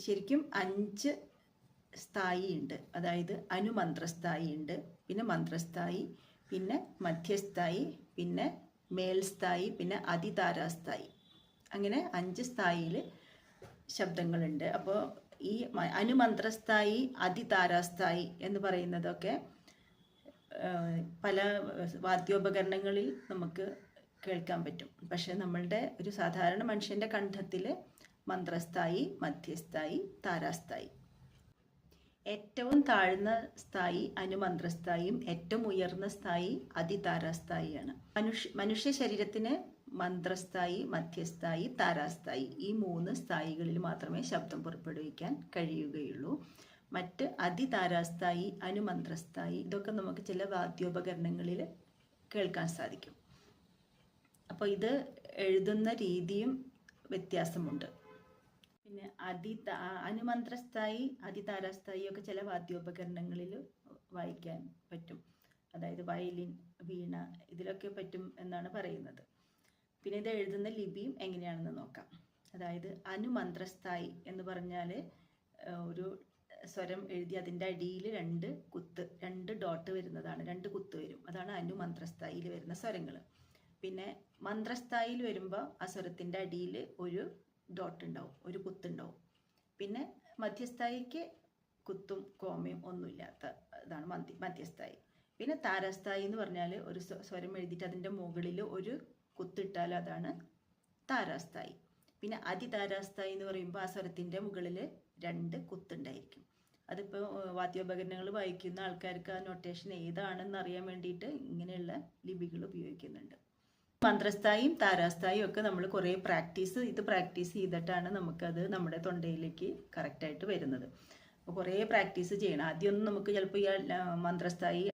ശരിക്കും 5 സ്ഥായി ഉണ്ട്. അതായത് അനുമന്ത്രസ്ഥായി ഉണ്ട്, പിന്നെ മന്ത്രസ്ഥായി, പിന്നെ മധ്യസ്ഥായി, പിന്നെ മേൽസ്ഥായി, പിന്നെ അതിതാരാസ്ഥായി. അങ്ങനെ 5 സ്ഥായിയിൽ ശബ്ദങ്ങളുണ്ട്. അപ്പോൾ ഈ അനുമന്ത്രസ്ഥായി, അതിതാരാസ്ഥായി എന്ന് പറയുന്നതൊക്കെ പല വാദ്യോപകരണങ്ങളിൽ നമുക്ക് കേൾക്കാൻ പറ്റും. പക്ഷെ നമ്മളുടെ ഒരു സാധാരണ മനുഷ്യൻ്റെ കണ്ഠത്തിൽ മന്ത്രസ്ഥായി, മധ്യസ്ഥായി, താരാസ്ഥായി. ഏറ്റവും താഴ്ന്ന സ്ഥായി അനുമന്ത്രസ്ഥായിയും ഏറ്റവും ഉയർന്ന സ്ഥായി അതിതാരാസ്ഥായിയാണ്. മനുഷ്യ ശരീരത്തിന് മന്ത്രസ്ഥായി, മധ്യസ്ഥായി, താരാസ്ഥായി ഈ 3 സ്ഥായികളിൽ മാത്രമേ ശബ്ദം പുറപ്പെടുവിക്കാൻ കഴിയുകയുള്ളൂ. മറ്റ് അതിതാരാസ്ഥായി, അനുമന്ത്രസ്ഥായി ഇതൊക്കെ നമുക്ക് ചില വാദ്യോപകരണങ്ങളിൽ കേൾക്കാൻ സാധിക്കും. അപ്പോൾ ഇത് എഴുതുന്ന രീതിയും വ്യത്യാസമുണ്ട്. പിന്നെ അനുമന്ത്രസ്ഥായി, അതിതാരാസ്ഥായി ഒക്കെ ചില വാദ്യോപകരണങ്ങളിൽ വായിക്കാൻ പറ്റും. അതായത് വയലിൻ, വീണ ഇതിലൊക്കെ പറ്റും എന്നാണ് പറയുന്നത്. പിന്നെ ഇത് എഴുതുന്ന ലിപിയും എങ്ങനെയാണെന്ന് നോക്കാം. അതായത് അനുമന്ത്രസ്ഥായി എന്ന് പറഞ്ഞാൽ ഒരു സ്വരം എഴുതി അതിൻ്റെ അടിയിൽ 2 ഡോട്ട് വരുന്നതാണ്, 2 കുത്ത് വരും. അതാണ് അനുമന്ത്രസ്ഥായിൽ വരുന്ന സ്വരങ്ങൾ. പിന്നെ മന്ത്രസ്ഥായിൽ വരുമ്പോൾ ആ സ്വരത്തിൻ്റെ അടിയിൽ ഒരു ഡോട്ട് ഉണ്ടാവും, ഒരു കുത്തുണ്ടാവും. പിന്നെ മധ്യസ്ഥായിക്ക് കുത്തും കോമയും ഒന്നുമില്ലാത്ത ഇതാണ് മധ്യസ്ഥായി. പിന്നെ താരാസ്ഥായി എന്ന് പറഞ്ഞാൽ ഒരു സ്വരം എഴുതിയിട്ട് അതിൻ്റെ മുകളിൽ ഒരു കുത്തിട്ടാൽ അതാണ് താരാസ്ഥായി. പിന്നെ അതിതാരാസ്ഥായി എന്ന് പറയുമ്പോൾ ആ സ്വരത്തിൻ്റെ മുകളിൽ 2 കുത്തുണ്ടായിരിക്കും. അതിപ്പോൾ വാദ്യോപകരണങ്ങൾ വായിക്കുന്ന ആൾക്കാർക്ക് ആ നൊട്ടേഷൻ ഏതാണെന്ന് അറിയാൻ വേണ്ടിയിട്ട് ഇങ്ങനെയുള്ള ലിപികൾ ഉപയോഗിക്കുന്നുണ്ട്. മന്ത്രസ്ഥായും താരാസ്ഥായും ഒക്കെ നമ്മൾ കുറേ പ്രാക്ടീസ് ചെയ്തിട്ടാണ് നമുക്കത് നമ്മുടെ തൊണ്ടയിലേക്ക് കറക്റ്റായിട്ട് വരുന്നത്. അപ്പോൾ കുറേ പ്രാക്ടീസ് ചെയ്യണം. ആദ്യമൊന്നും നമുക്ക് ചിലപ്പോൾ ഈ മന്ത്രസ്ഥായി